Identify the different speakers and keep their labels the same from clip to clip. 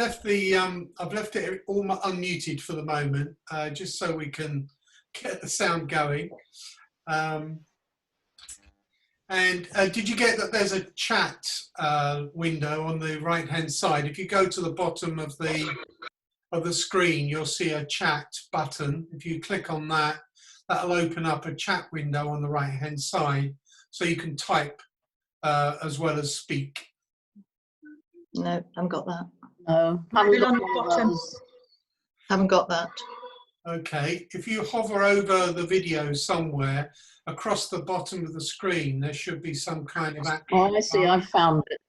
Speaker 1: left it all unmuted for the moment, just so we can get the sound going. And did you get that there's a chat window on the right hand side? If you go to the bottom of the screen, you'll see a chat button. If you click on that, that'll open up a chat window on the right hand side, so you can type as well as speak.
Speaker 2: No, haven't got that.
Speaker 3: No,
Speaker 2: Haven't got that.
Speaker 1: Okay, if you hover over the video somewhere, across the bottom of the screen, there should be some kind of action.
Speaker 3: Oh, I see. I found it.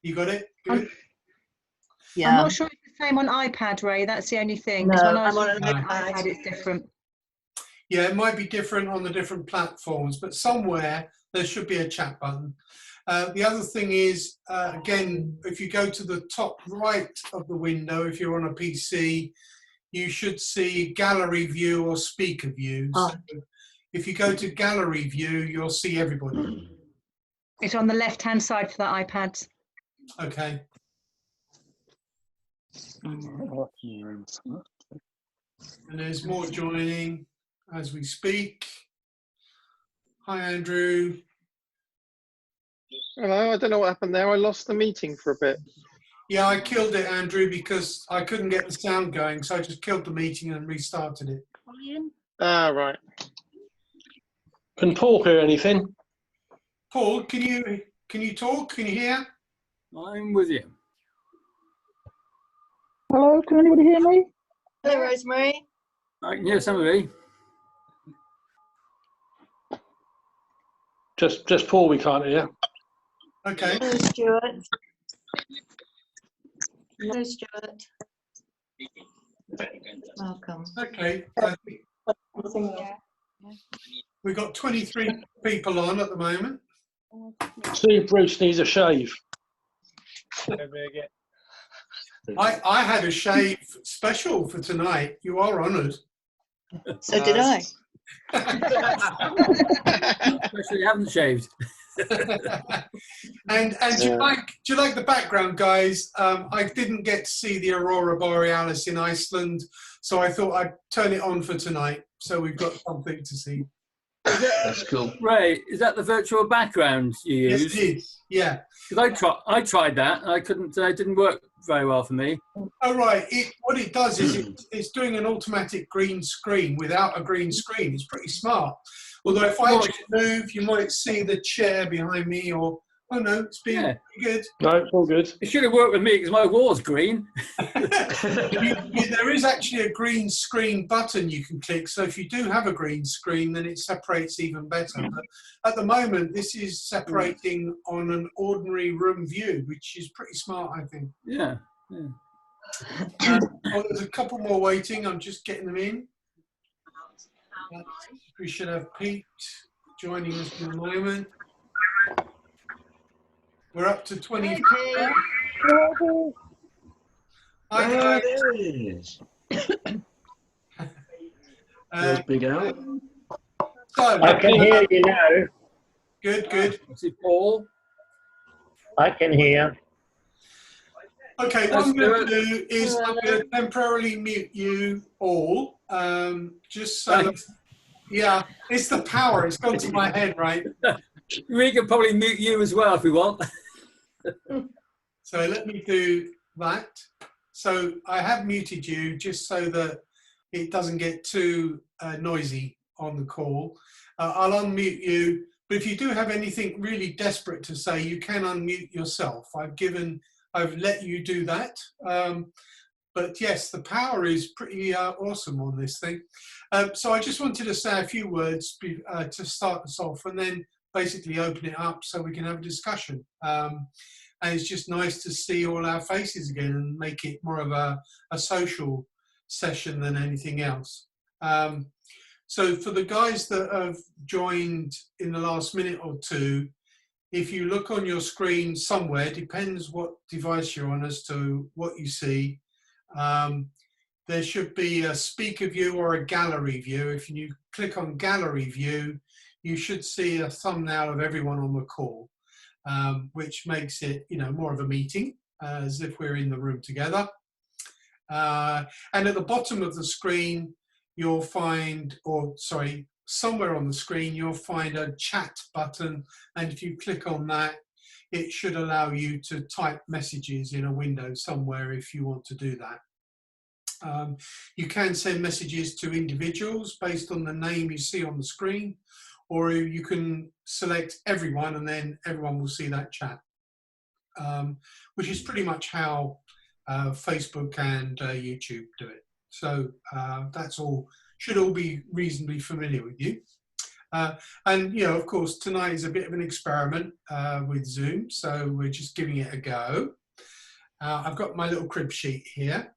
Speaker 1: You got it? Good.
Speaker 3: Yeah.
Speaker 4: I'm not sure it's the same on iPad, Ray. That's the only thing.
Speaker 2: No,
Speaker 4: 'Cause when I was
Speaker 2: I'm on
Speaker 4: using
Speaker 2: an
Speaker 4: iPad,
Speaker 2: iPad.
Speaker 4: it's different.
Speaker 1: Yeah, it might be different on the different platforms, but somewhere there should be a chat button. The other thing is, again, if you go to the top right of the window, if you're on a PC, you should see gallery view or speaker view.
Speaker 2: Oh.
Speaker 1: So if you go to gallery view, you'll see everybody.
Speaker 4: It's on the left-hand side for the iPads.
Speaker 1: Okay.
Speaker 3: Mm.
Speaker 1: And there's more joining as we speak. Hi, Andrew.
Speaker 5: Hello, I don't know what happened there. I lost the meeting for a bit.
Speaker 1: Yeah, I killed it, Andrew, because I couldn't get the sound going, so I just killed the meeting and restarted it.
Speaker 5: Ah, right.
Speaker 6: Can Paul hear anything?
Speaker 1: Paul, can you talk? Can you hear?
Speaker 7: I'm with you.
Speaker 3: Hello, can anybody hear me?
Speaker 2: Hello, Rosemary.
Speaker 7: I can hear somebody.
Speaker 6: Just Paul we can't hear.
Speaker 1: Okay.
Speaker 2: Hello, Stuart. Hello, Stuart. Welcome.
Speaker 1: Okay. We've got 23 people on at the moment.
Speaker 6: Steve Bruce needs a shave.
Speaker 1: I had a shave special for tonight. You are honoured.
Speaker 2: So did I.
Speaker 7: Especially you haven't shaved.
Speaker 1: and do you like the background, guys? I didn't get to see the Aurora Borealis in Iceland, so I thought I'd turn it on for tonight, so we've got something to see.
Speaker 6: That's cool.
Speaker 7: Ray, is that the virtual background you use?
Speaker 1: Yes, it is. Yeah.
Speaker 7: Because I tried that and I couldn't. It didn't work very well for me.
Speaker 1: Oh right. What it does is it's doing an automatic green screen without a green screen. It's pretty smart. Although if I actually move, you might see the chair behind me, or oh no, it's being pretty good.
Speaker 6: No, it's all good.
Speaker 7: It should have worked with me because my wall's green.
Speaker 1: There is actually a green screen button you can click. So if you do have a green screen, then it separates even better. But at the moment, this is separating on an ordinary room view, which is pretty smart, I think.
Speaker 7: Yeah.
Speaker 1: Oh, there's a couple more waiting. I'm just getting them in. We should have Pete joining us in a moment. We're up to 20. Hi, guys.
Speaker 6: There it is. There's Big Al.
Speaker 1: So,
Speaker 8: I can hear you now.
Speaker 1: good.
Speaker 7: Is it Paul?
Speaker 8: I can hear.
Speaker 1: Okay, what I'm going to do is I'm going to temporarily mute you all, just so. Yeah, it's the power. It's gone to my head, right?
Speaker 7: We can probably mute you as well if we want.
Speaker 1: So let me do that. So I have muted you just so that it doesn't get too noisy on the call. I'll unmute you, but if you do have anything really desperate to say, you can unmute yourself. I've let you do that. But yes, the power is pretty awesome on this thing. So I just wanted to say a few words to start us off, and then basically open it up so we can have a discussion. And it's just nice to see all our faces again and make it more of a social session than anything else. So for the guys that have joined in the last minute or two, if you look on your screen somewhere, depends what device you're on as to what you see. There should be a speaker view or a gallery view. If you click on gallery view, you should see a thumbnail of everyone on the call, which makes it, more of a meeting, as if we're in the room together. And at the bottom of the screen, you'll find, or sorry, somewhere on the screen, you'll find a chat button. And if you click on that, it should allow you to type messages in a window somewhere if you want to do that. You can send messages to individuals based on the name you see on the screen, or you can select everyone and then everyone will see that chat, which is pretty much how Facebook and YouTube do it. So that's all, should all be reasonably familiar with you. And, you know, of course, tonight is a bit of an experiment with Zoom, so we're just giving it a go. I've got my little crib sheet here.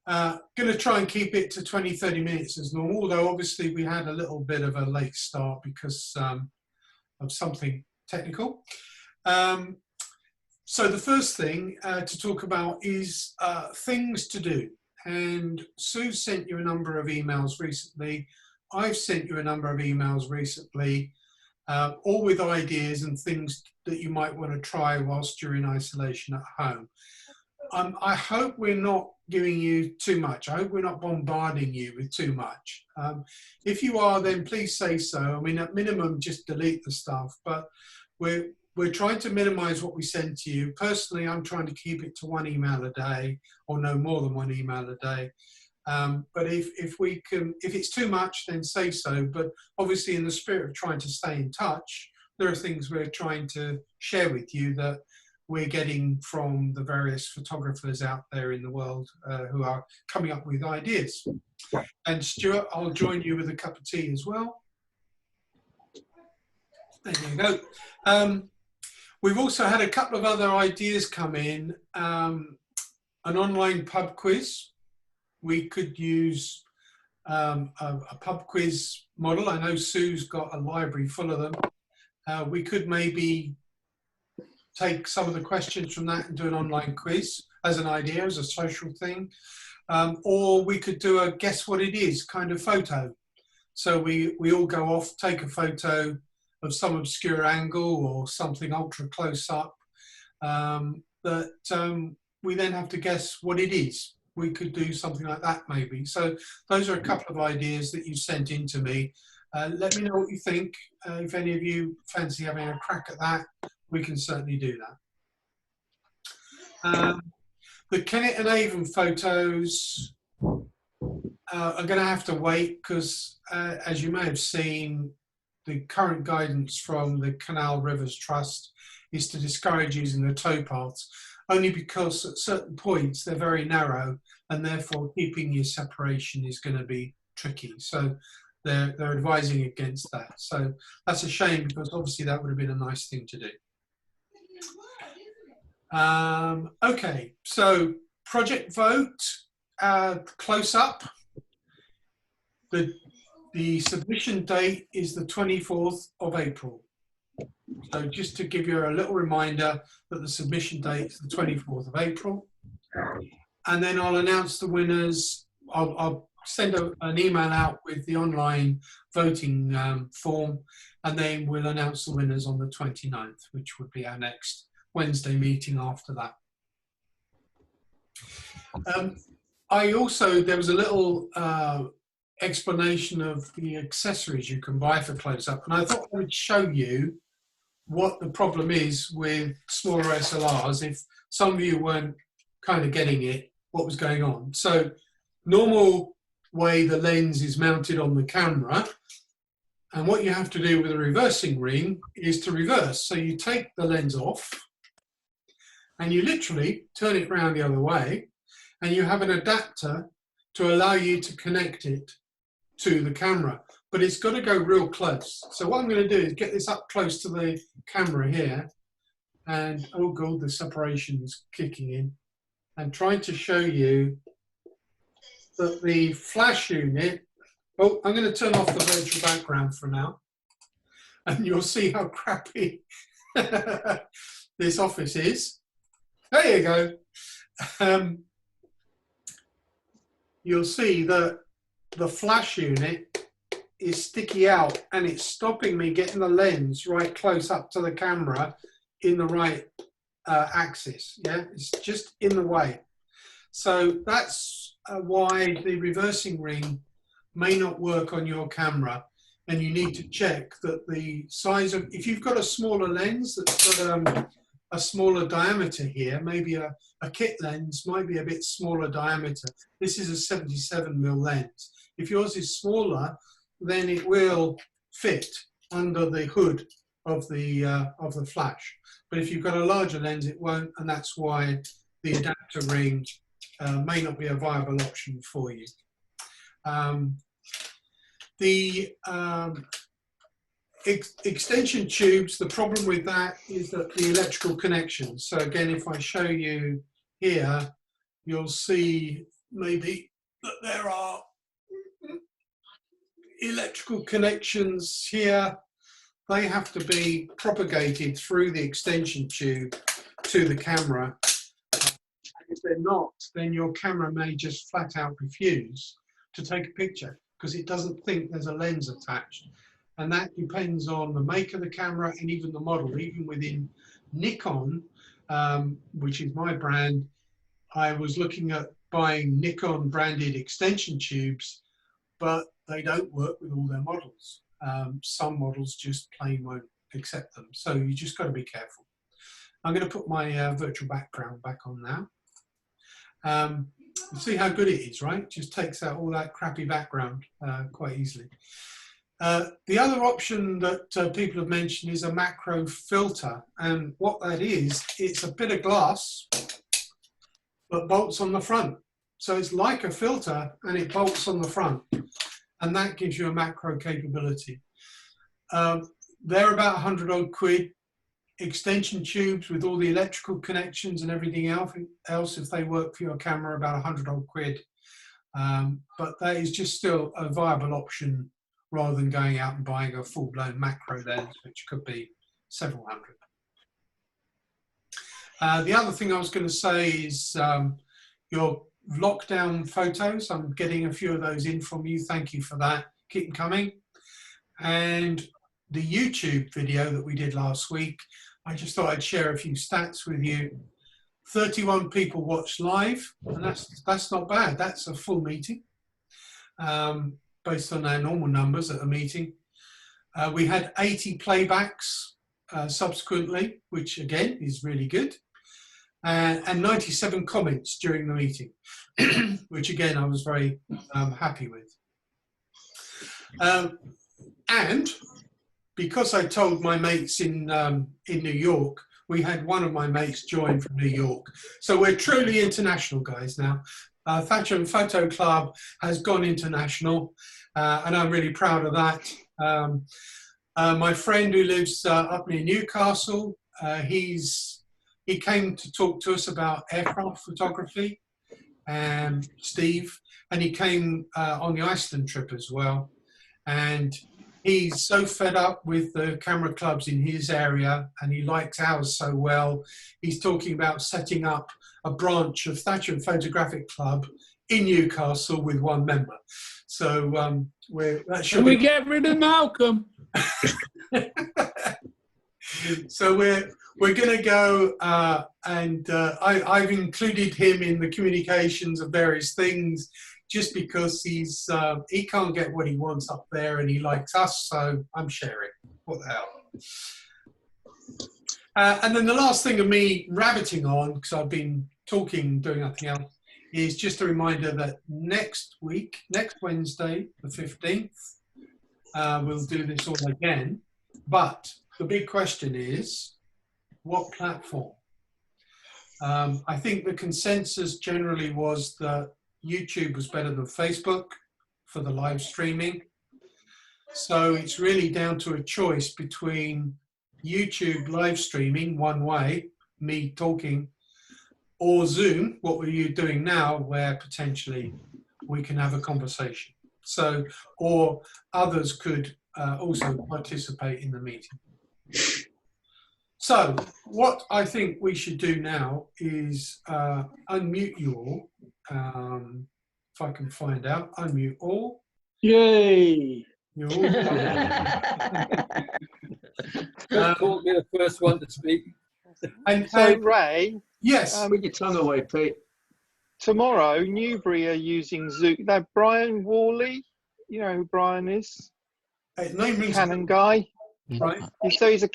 Speaker 1: Going to try and keep it to 20-30 minutes as normal, although obviously we had a little bit of a late start because of something technical. So the first thing to talk about is things to do. And Sue sent you a number of emails recently. I've sent you a number of emails recently, all with ideas and things that you might want to try whilst you're in isolation at home. I hope we're not giving you too much. I hope we're not bombarding you with too much. If you are, then please say so. I mean, at minimum, just delete the stuff. But we're trying to minimize what we send to you. Personally, I'm trying to keep it to 1 email a day, or no more than 1 email a day. But if it's too much, then say so. But obviously, in the spirit of trying to stay in touch, there are things we're trying to share with you that we're getting from the various photographers out there in the world who are coming up with ideas. And Stuart, I'll join you with a cup of tea as well. There you go. We've also had a couple of other ideas come in. An online pub quiz. We could use a pub quiz model. I know Sue's got a library full of them. We could maybe take some of the questions from that and do an online quiz as an idea, as a social thing. Or we could do a guess what it is kind of photo. So we all go off, take a photo of some obscure angle or something ultra close up that we then have to guess what it is. We could do something like that maybe. So those are a couple of ideas that you sent in to me. Let me know what you think. If any of you fancy having a crack at that, we can certainly do that. The Kennet and Avon photos are going to have to wait because, as you may have seen, the current guidance from the Canal Rivers Trust is to discourage using the towpaths, only because at certain points they're very narrow and therefore keeping your separation is going to be tricky. So they're advising against that. So that's a shame because obviously that would have been a nice thing to do. Okay, so project vote, close up. The submission date is the 24th of April. So just to give you a little reminder that the submission date is the 24th of April. And then I'll announce the winners. I'll send an email out with the online voting form, and then we'll announce the winners on the 29th, which would be our next Wednesday meeting after that. There was a little explanation of the accessories you can buy for close-up, and I thought I would show you what the problem is with smaller SLRs if some of you weren't kind of getting it, what was going on. So normal way the lens is mounted on the camera, and what you have to do with a reversing ring is to reverse. So you take the lens off and you literally turn it around the other way, and you have an adapter to allow you to connect it to the camera, but it's got to go real close. So what I'm going to do is get this up close to the camera here, and oh god, the separation is kicking in, and trying to show you that the flash unit, oh, I'm going to turn off the virtual background for now, and you'll see how crappy this office is. There you go. You'll see that the flash unit is sticky out and it's stopping me getting the lens right close up to the camera in the right axis. Yeah, it's just in the way. So that's why the reversing ring may not work on your camera, and you need to check that the size of, if you've got a smaller lens that's got a smaller diameter here, maybe a kit lens might be a bit smaller diameter. This is a 77mm lens. If yours is smaller, then it will fit under the hood of the flash. But if you've got a larger lens, it won't, and that's why the adapter ring may not be a viable option for you. Extension tubes, the problem with that is that the electrical connections. So again, if I show you here, you'll see maybe that there are electrical connections here. They have to be propagated through the extension tube to the camera. If they're not, then your camera may just flat out refuse to take a picture because it doesn't think there's a lens attached. And that depends on the make of the camera and even the model. Even within Nikon, which is my brand, I was looking at buying Nikon branded extension tubes, but they don't work with all their models. Some models just plain won't accept them. So you just got to be careful. I'm going to put my virtual background back on now. You see how good it is, right? Just takes out all that crappy background quite easily. The other option that people have mentioned is a macro filter. And what that is, it's a bit of glass that bolts on the front. So it's like a filter and it bolts on the front. And that gives you a macro capability. They're about 100 odd quid. Extension tubes with all the electrical connections and everything else, if they work for your camera, about 100 odd quid. But that is just still a viable option rather than going out and buying a full-blown macro lens, which could be several hundred. The other thing I was going to say is your lockdown photos. I'm getting a few of those in from you. Thank you for that. Keep them coming. And the YouTube video that we did last week, I just thought I'd share a few stats with you. 31 people watched live, and that's not bad. That's a full meeting, based on our normal numbers at a meeting. We had 80 playbacks subsequently, which again is really good. And 97 comments during the meeting, which again I was very happy with. And because I told my mates in New York, we had one of my mates join from New York. So we're truly international guys now. Thatcher and Photo Club has gone international, and I'm really proud of that. My friend who lives up near Newcastle, he came to talk to us about aircraft photography, Steve, and he came on the Iceland trip as well. And he's so fed up with the camera clubs in his area, and he likes ours so well. He's talking about setting up a branch of Thatcher and Photographic Club in Newcastle with one member. So
Speaker 9: Can we get rid of Malcolm?
Speaker 1: So we're going to go, and I've included him in the communications of various things, just because he can't get what he wants up there, and he likes us, so I'm sharing. What the hell? And then the last thing of me rabbiting on, because I've been talking, doing nothing else, is just a reminder that next week, next Wednesday, the 15th, we'll do this all again. But the big question is, what platform? I think the consensus generally was that YouTube was better than Facebook for the live streaming. So it's really down to a choice between YouTube live streaming one way, me talking, or Zoom, what were you doing now, where potentially we can have a conversation. So, or others could also participate in the meeting. So what I think we should do now is unmute you all. If I can find out, unmute all.
Speaker 9: Yay!
Speaker 1: You're all
Speaker 7: Caught me the first one to speak.
Speaker 1: and
Speaker 5: So Ray,
Speaker 1: yes,
Speaker 6: Put your tongue away, Pete.
Speaker 5: tomorrow, Newbury are using Zoom. Now, Brian Worley, you know who Brian is?
Speaker 1: His name rings a
Speaker 5: Canon
Speaker 1: bell,
Speaker 5: guy.
Speaker 1: right?
Speaker 5: So he's a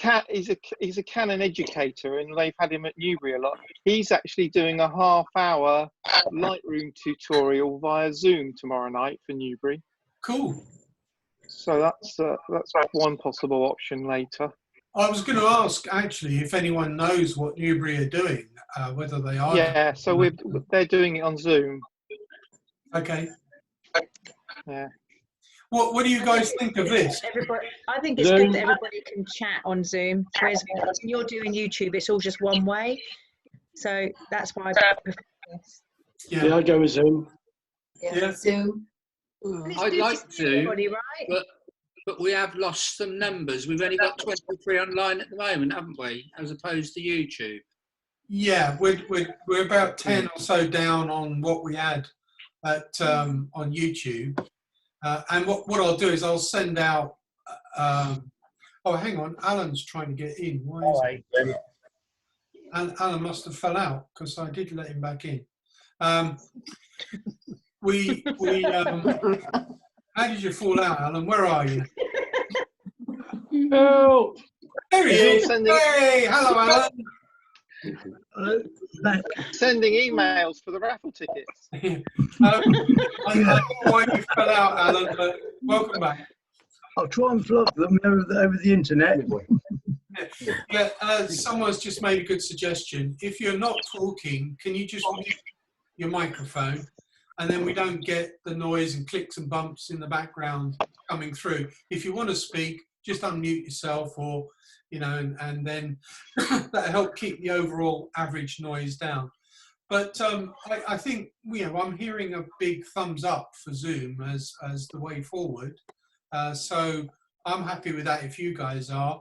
Speaker 5: Canon educator, and they've had him at Newbury a lot. He's actually doing a half-hour Lightroom tutorial via Zoom tomorrow night for Newbury.
Speaker 1: Cool.
Speaker 5: So that's one possible option later.
Speaker 1: I was going to ask actually if anyone knows what Newbury are doing, whether they are.
Speaker 5: Yeah, so they're doing it on Zoom.
Speaker 1: Okay.
Speaker 5: Yeah.
Speaker 1: What do you guys think of this?
Speaker 4: I think it's good that everybody can chat on Zoom, whereas when you're doing YouTube, it's all just one way. So that's why I prefer this.
Speaker 6: Yeah, I go with Zoom.
Speaker 1: Yeah.
Speaker 2: Zoom.
Speaker 10: I'd like to,
Speaker 4: Everybody, right?
Speaker 10: but we have lost some numbers. We've only got 23 online at the moment, haven't we? As opposed to YouTube.
Speaker 1: Yeah, we're about 10 or so down on what we had at on YouTube. And what I'll do is I'll send out. Oh, hang on, Alan's trying to get in. Why is it? Alan must have fell out because I did let him back in. How did you fall out, Alan? Where are you?
Speaker 9: Help!
Speaker 1: There he is. Hey, hello, Alan.
Speaker 5: Sending emails for the raffle tickets.
Speaker 1: I don't know why you fell out, Alan, but welcome back.
Speaker 11: I'll try and flog them over the internet.
Speaker 1: Yeah, someone's just made a good suggestion. If you're not talking, can you just mute your microphone, and then we don't get the noise and clicks and bumps in the background coming through. If you want to speak, just unmute yourself, or and then that'll help keep the overall average noise down. But I think I'm hearing a big thumbs up for Zoom as the way forward. So I'm happy with that if you guys are.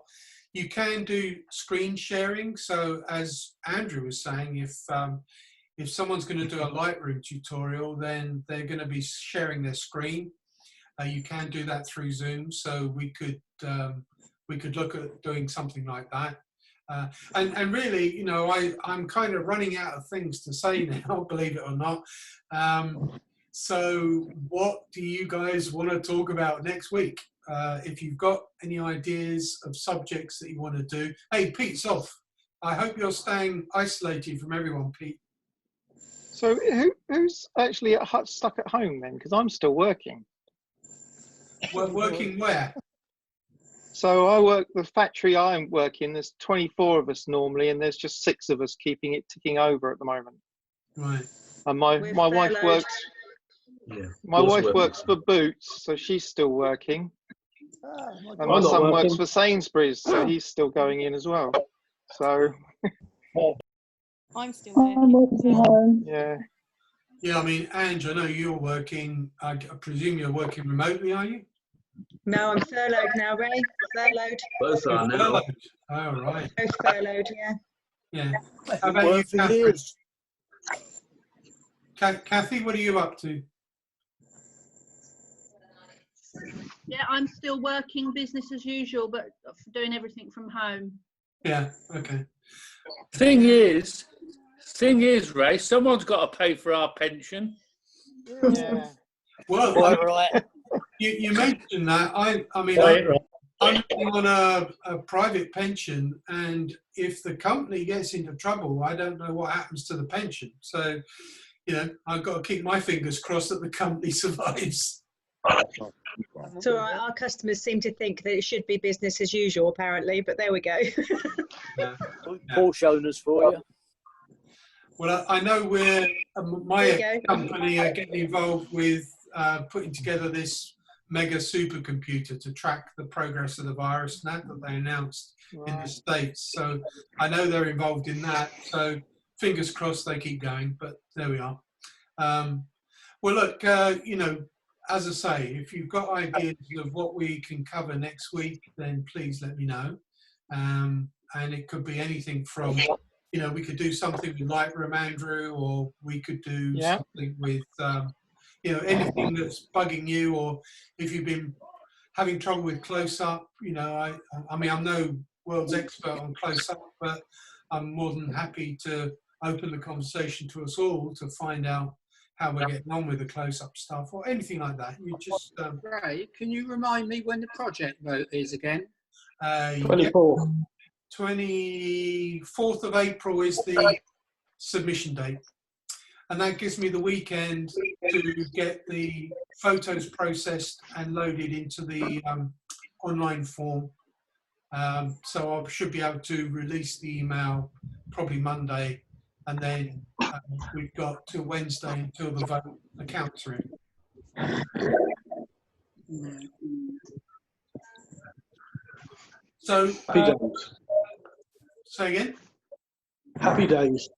Speaker 1: You can do screen sharing. So as Andrew was saying, if someone's going to do a Lightroom tutorial, then they're going to be sharing their screen. You can do that through Zoom. So we could look at doing something like that. And really, I'm kind of running out of things to say now, believe it or not. So what do you guys want to talk about next week? If you've got any ideas of subjects that you want to do. Hey, Pete's off. I hope you're staying isolated from everyone, Pete.
Speaker 5: So who's actually stuck at home then? Because I'm still working.
Speaker 1: Well, working where?
Speaker 5: So I work the factory I'm working. There's 24 of us normally, and there's just 6 of us keeping it ticking over at the moment.
Speaker 1: Right.
Speaker 5: And my wife works. Yeah. My wife works for Boots, so she's still working. And my son works for Sainsbury's, so he's still going in as well. So
Speaker 12: I'm still working.
Speaker 5: Yeah.
Speaker 1: Yeah, I mean, Ange, I know you're working. I presume you're working remotely, are you?
Speaker 4: No, I'm furloughed now, Ray. Furloughed.
Speaker 6: Both are now.
Speaker 1: Oh, right.
Speaker 4: Both furloughed, yeah.
Speaker 1: Yeah. How about you, Catherine? Kathy, what are you up to?
Speaker 12: Yeah, I'm still working business as usual, but doing everything from home.
Speaker 1: Yeah, okay.
Speaker 9: Thing is, Ray, someone's got to pay for our pension.
Speaker 5: Yeah.
Speaker 1: Well,
Speaker 11: right.
Speaker 1: You mentioned that. I mean, I'm on a private pension, and if the company gets into trouble, I don't know what happens to the pension. So, I've got to keep my fingers crossed that the company survives.
Speaker 4: So our customers seem to think that it should be business as usual, apparently, but there we go.
Speaker 1: Yeah.
Speaker 11: Porsche owners for you.
Speaker 1: Well, I know my company are getting involved with putting together this mega supercomputer to track the progress of the virus that they announced in the States. So I know they're involved in that. So fingers crossed they keep going, but there we are. Well, look, as I say, if you've got ideas of what we can cover next week, then please let me know. And it could be anything from, we could do something with Lightroom, Andrew, or we could do something with, anything that's bugging you, or if you've been having trouble with close-up, I mean, I'm no world's expert on close-up, but I'm more than happy to open the conversation to us all to find out how we're getting on with the close-up stuff or anything like that. You just
Speaker 10: Ray, can you remind me when the project vote is again?
Speaker 6: 24.
Speaker 1: 24th of April is the submission date. And that gives me the weekend to get the photos processed and loaded into the online form. So I should be able to release the email probably Monday, and then we've got till Wednesday until the vote accounts are in. So,
Speaker 6: Happy days.
Speaker 1: say again?
Speaker 6: Happy days.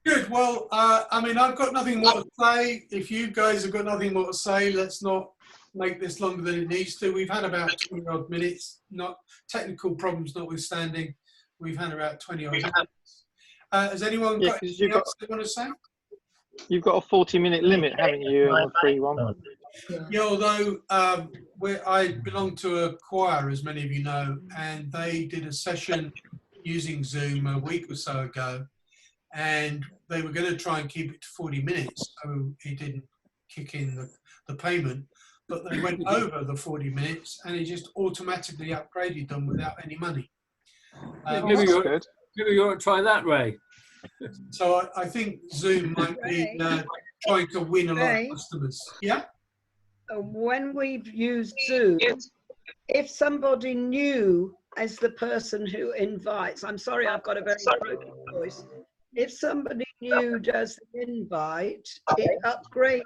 Speaker 1: Good. Well, I mean, I've got nothing more to say. If you guys have got nothing more to say, let's not make this longer than it needs to. We've had about 20 odd minutes, not technical problems notwithstanding. We've had about 20 odd minutes. Has anyone got anything else they want to say?
Speaker 5: You've got a 40-minute limit, haven't you, on the free one?
Speaker 1: Yeah, although I belong to a choir, as many of you know, and they did a session using Zoom a week or so ago, and they were going to try and keep it to 40 minutes, so it didn't kick in the payment, but they went over the 40 minutes and it just automatically upgraded them without any money.
Speaker 7: Maybe you ought to try that, Ray.
Speaker 1: So I think Zoom might be trying to win a lot of customers. Yeah?
Speaker 13: When we've used Zoom, if somebody new as the person who invites, I'm sorry, I've got a very broken voice. If somebody new does the invite, it upgrades them.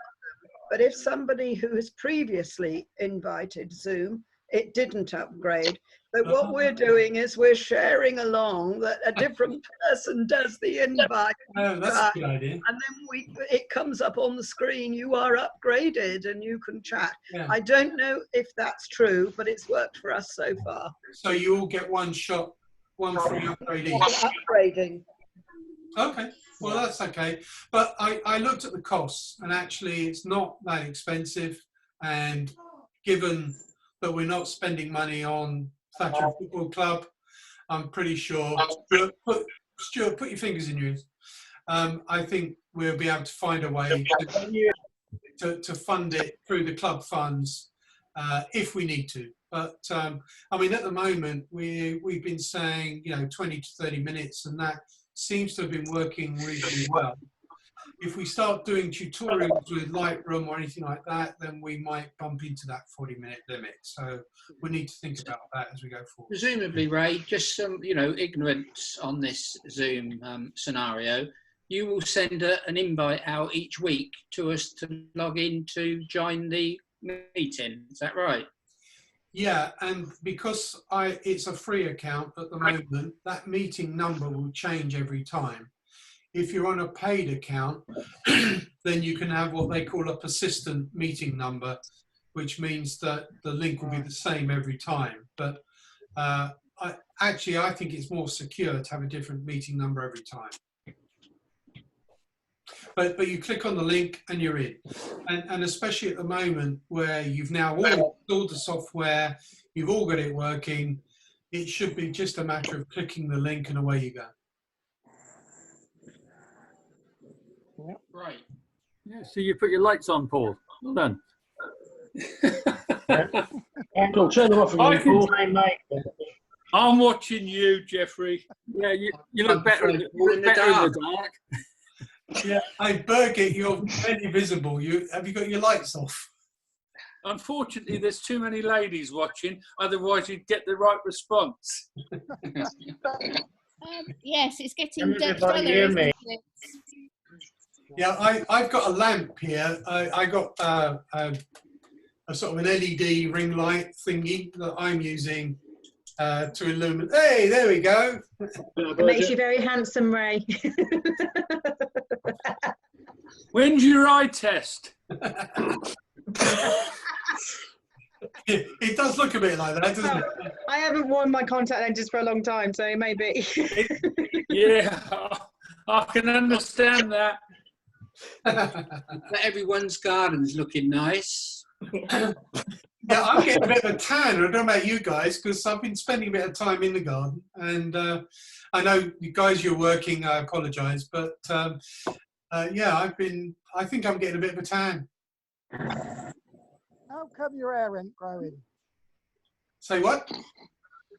Speaker 13: But if somebody who has previously invited Zoom, it didn't upgrade. So what we're doing is we're sharing along that a different person does the invite.
Speaker 1: Oh, that's a good idea.
Speaker 13: And then it comes up on the screen, you are upgraded and you can chat.
Speaker 1: Yeah.
Speaker 13: I don't know if that's true, but it's worked for us so far.
Speaker 1: So you all get one shot, one free upgrade each.
Speaker 13: Upgrading.
Speaker 1: Okay, well that's okay. But I looked at the costs and actually it's not that expensive, and given that we're not spending money on Thatcher Football Club, I'm pretty sure, Stuart, put your fingers in your ears. I think we'll be able to find a way to fund it through the club funds if we need to. But I mean, at the moment, we've been saying, 20 to 30 minutes, and that seems to have been working reasonably well. If we start doing tutorials with Lightroom or anything like that, then we might bump into that 40-minute limit. So we need to think about that as we go forward.
Speaker 10: Presumably, Ray, just some, ignorance on this Zoom scenario. You will send an invite out each week to us to log in to join the meeting. Is that right?
Speaker 1: Yeah, and because it's a free account at the moment, that meeting number will change every time. If you're on a paid account, then you can have what they call a persistent meeting number, which means that the link will be the same every time. But I think it's more secure to have a different meeting number every time. But you click on the link and you're in. And especially at the moment where you've now all installed the software, you've all got it working, it should be just a matter of clicking the link and away you go.
Speaker 10: Right.
Speaker 7: Yeah, so you put your lights on, Paul. Well done.
Speaker 6: Cool, turn them off again, Paul.
Speaker 9: I'm watching you, Jeffrey.
Speaker 7: Yeah, you look better in the dark.
Speaker 1: Yeah, hey, Birgit, you're very visible. Have you got your lights off?
Speaker 9: Unfortunately, there's too many ladies watching, otherwise you'd get the right response.
Speaker 14: Yes, it's getting
Speaker 8: Everybody hear me?
Speaker 1: Yeah, I've got a lamp here. I got a sort of an LED ring light thingy that I'm using to illuminate. Hey, there we go.
Speaker 4: It makes you very handsome, Ray.
Speaker 9: When's your eye test?
Speaker 1: It does look a bit like that, doesn't it?
Speaker 4: I haven't worn my contact lenses for a long time, so it may be.
Speaker 9: Yeah, I can understand that.
Speaker 10: But everyone's garden's looking nice.
Speaker 1: Yeah, I'm getting a bit of a tan. I don't know about you guys, because I've been spending a bit of time in the garden, and I know you guys, you're working. I apologise, but yeah, I think I'm getting a bit of a tan.
Speaker 14: How come your hair ain't growing?
Speaker 1: Say what?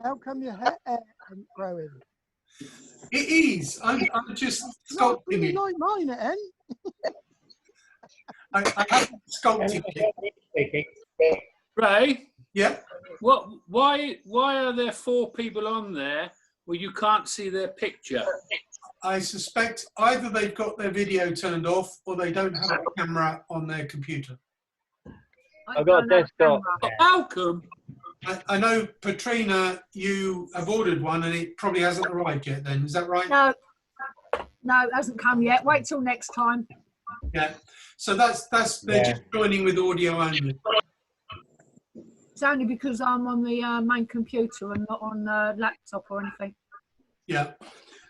Speaker 14: How come your hair ain't growing?
Speaker 1: It is. I'm just
Speaker 14: Not
Speaker 1: sculpting
Speaker 14: really
Speaker 1: it.
Speaker 14: like mine, it ain't.
Speaker 1: I haven't sculpted it.
Speaker 9: Ray?
Speaker 1: Yeah.
Speaker 9: Why are there 4 people on there where you can't see their picture?
Speaker 1: I suspect either they've got their video turned off or they don't have a camera on their computer.
Speaker 8: I've got a desktop.
Speaker 9: How come?
Speaker 1: I know, Patrina, you have ordered one and it probably hasn't arrived yet then, is that right?
Speaker 15: No, it hasn't come yet. Wait till next time.
Speaker 1: Yeah. So they're just joining with audio only.
Speaker 15: It's only because I'm on the main computer and not on laptop or anything.
Speaker 1: Yeah.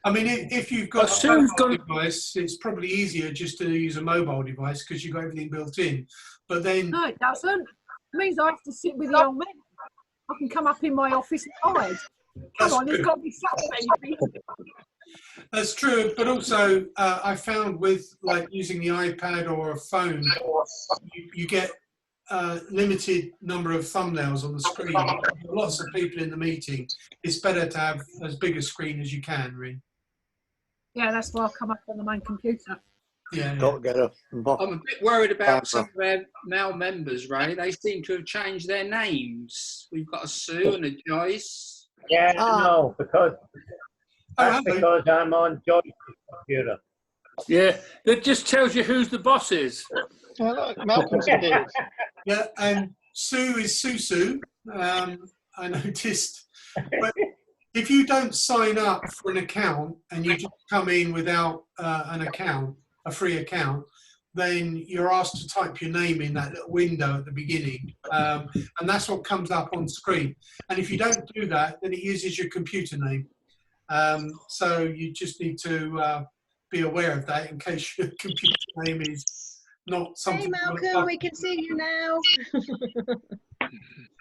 Speaker 1: I mean, if you've got a mobile device, it's probably easier just to use a mobile device because you've got everything built in. But then...
Speaker 15: No, it doesn't. It means I have to sit with the old men. I can come up in my office and hide. Come on, there's got to be something.
Speaker 1: That's true, but also I found with like using the iPad or a phone, you get a limited number of thumbnails on the screen. Lots of people in the meeting. It's better to have as big a screen as you can, really.
Speaker 15: Yeah, that's why I'll come up on the main computer.
Speaker 1: Yeah,
Speaker 11: Got to get a
Speaker 10: I'm a bit worried about some of our male members, Ray. They seem to have changed their names. We've got a Sue and a Joyce.
Speaker 8: Yeah, no, because that's because I'm on Joyce's computer.
Speaker 9: Yeah, that just tells you who's the boss is.
Speaker 5: Yeah, look, Malcolm's kid.
Speaker 1: Yeah, and Sue is Susu. I noticed. But if you don't sign up for an account and you just come in without an account, a free account, then you're asked to type your name in that little window at the beginning. And that's what comes up on screen. And if you don't do that, then it uses your computer name. So you just need to be aware of that in case your computer name is not something...
Speaker 4: Hey Malcolm, we can see you now.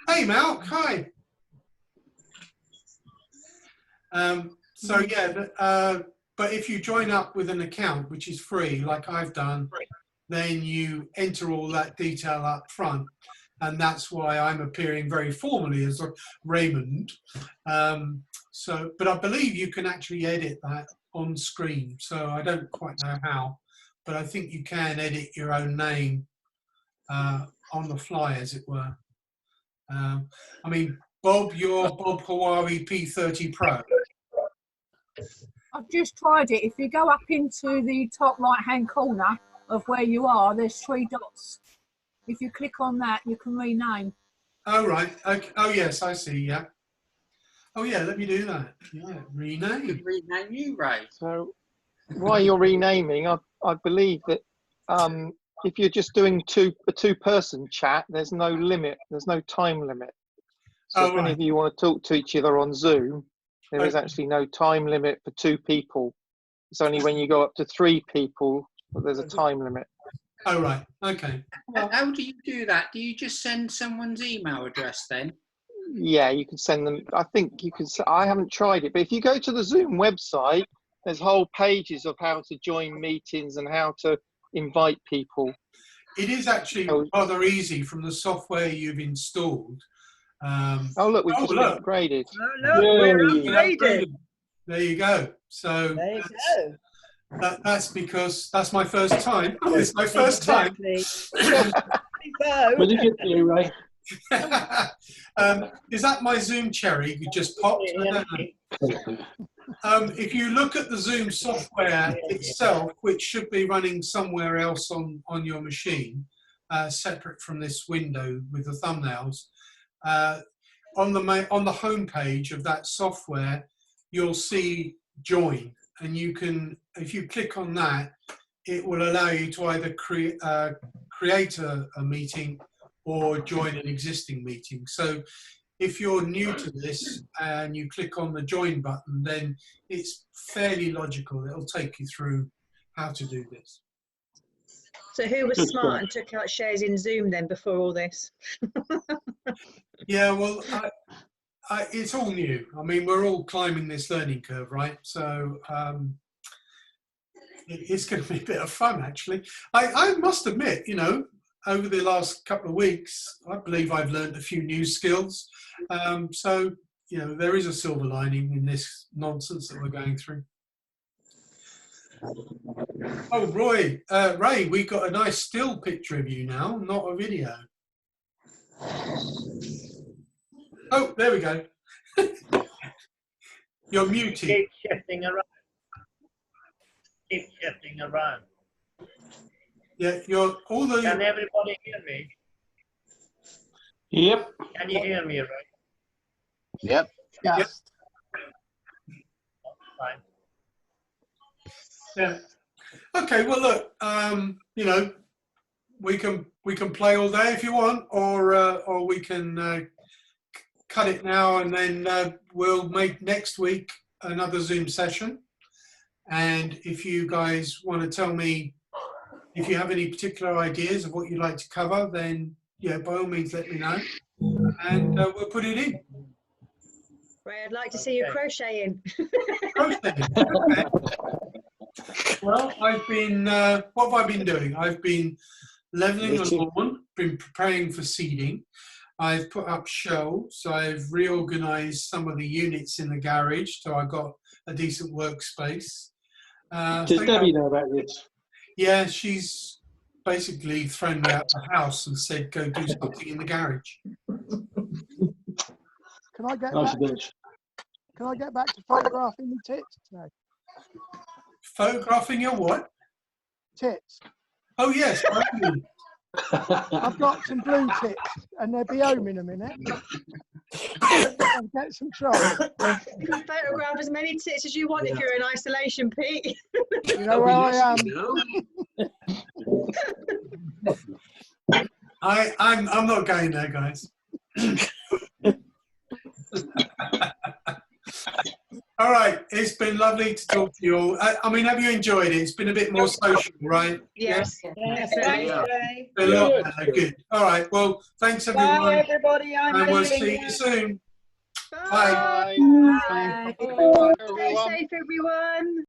Speaker 1: Hey Malc, hi. So yeah, but if you join up with an account which is free, like I've done, then you enter all that detail up front, and that's why I'm appearing very formally as Raymond. But I believe you can actually edit that on screen. So I don't quite know how, but I think you can edit your own name on the fly, as it were. I mean, Bob, you're Bob Hawaii P30 Pro.
Speaker 15: I've just tried it. If you go up into the top right-hand corner of where you are, there's 3 dots. If you click on that, you can rename.
Speaker 1: Oh, right. Okay. Oh, yes, I see, yeah. Oh, yeah, let me do that. Yeah, rename.
Speaker 10: Rename you, Ray.
Speaker 5: So while you're renaming, I believe that if you're just doing a two-person chat, there's no limit. There's no time limit. So if any of you want to talk to each other on Zoom, there is actually no time limit for 2 people. It's only when you go up to 3 people that there's a time limit.
Speaker 1: Oh, right. Okay.
Speaker 10: How do you do that? Do you just send someone's email address then?
Speaker 5: Yeah, you can send them. I think you can. I haven't tried it, but if you go to the Zoom website, there's whole pages of how to join meetings and how to invite people.
Speaker 1: It is actually rather easy from the software you've installed.
Speaker 5: Oh, look, we've just been upgraded.
Speaker 13: Oh, look, we're upgraded.
Speaker 1: There you go. So
Speaker 13: There you go.
Speaker 1: that's because that's my first time. It's my first time.
Speaker 6: Where did you get to, Ray?
Speaker 1: Is that my Zoom cherry you just popped? I don't know. If you look at the Zoom software itself, which should be running somewhere else on your machine, separate from this window with the thumbnails, on the home page of that software, you'll see join, and you can, if you click on that, it will allow you to either create a meeting or join an existing meeting. So if you're new to this and you click on the join button, then it's fairly logical. It'll take you through how to do this.
Speaker 4: So who was
Speaker 6: Good
Speaker 4: smart
Speaker 6: stuff.
Speaker 4: and took out shares in Zoom then before all this?
Speaker 1: Yeah, well, it's all new. I mean, we're all climbing this learning curve, right? So it's going to be a bit of fun, actually. I must admit, you know, over the last couple of weeks, I believe I've learned a few new skills. So, you know, there is a silver lining in this nonsense that we're going through. Oh, Ray, we got a nice still picture of you now, not a video. Oh, there we go. You're muted.
Speaker 8: Keep shifting around. Keep shifting around.
Speaker 1: Yeah, you're all the.
Speaker 8: Can everybody hear me?
Speaker 6: Yep.
Speaker 8: Can you hear me, right?
Speaker 9: Yep.
Speaker 1: Yes.
Speaker 8: Fine.
Speaker 1: Yeah. Okay. Well, look. You know, we can play all day if you want, or we can cut it now, and then we'll make next week another Zoom session. And if you guys want to tell me if you have any particular ideas of what you'd like to cover, then yeah, by all means, let me know, and we'll put it in.
Speaker 4: Ray, I'd like to see you crocheting.
Speaker 1: Crocheting. Okay. Well, I've been. What have I been doing? I've been leveling the lawn, been preparing for seeding. I've put up shelves. I've reorganised some of the units in the garage, so I've got a decent workspace.
Speaker 6: Does Debbie know about this?
Speaker 1: Yeah, she's basically thrown me out of the house and said, "Go do something in the garage."
Speaker 14: Can I get
Speaker 6: Nice
Speaker 14: back?
Speaker 6: village.
Speaker 14: Can I get back to photographing the tits now?
Speaker 1: Photographing your what?
Speaker 14: Tits.
Speaker 1: Oh yes.
Speaker 14: I've got some blue tits, and they'll be home in a minute. I'll get some shots.
Speaker 4: You can photograph as many tits as you want if you're in isolation, Pete.
Speaker 14: You know where I am.
Speaker 1: I'm not going there, guys. All right, it's been lovely to talk to you all. I mean, have you enjoyed it? It's been a bit more social, right?
Speaker 4: Yes.
Speaker 13: Yes,
Speaker 4: Definitely.
Speaker 13: thanks, Ray.
Speaker 1: A lot better. Good. All right. Well, thanks everyone.
Speaker 13: Bye, everybody. I'm
Speaker 1: and we'll
Speaker 13: leaving
Speaker 1: see
Speaker 13: now.
Speaker 1: you soon.
Speaker 4: Bye.
Speaker 1: Bye.
Speaker 4: Stay safe, everyone.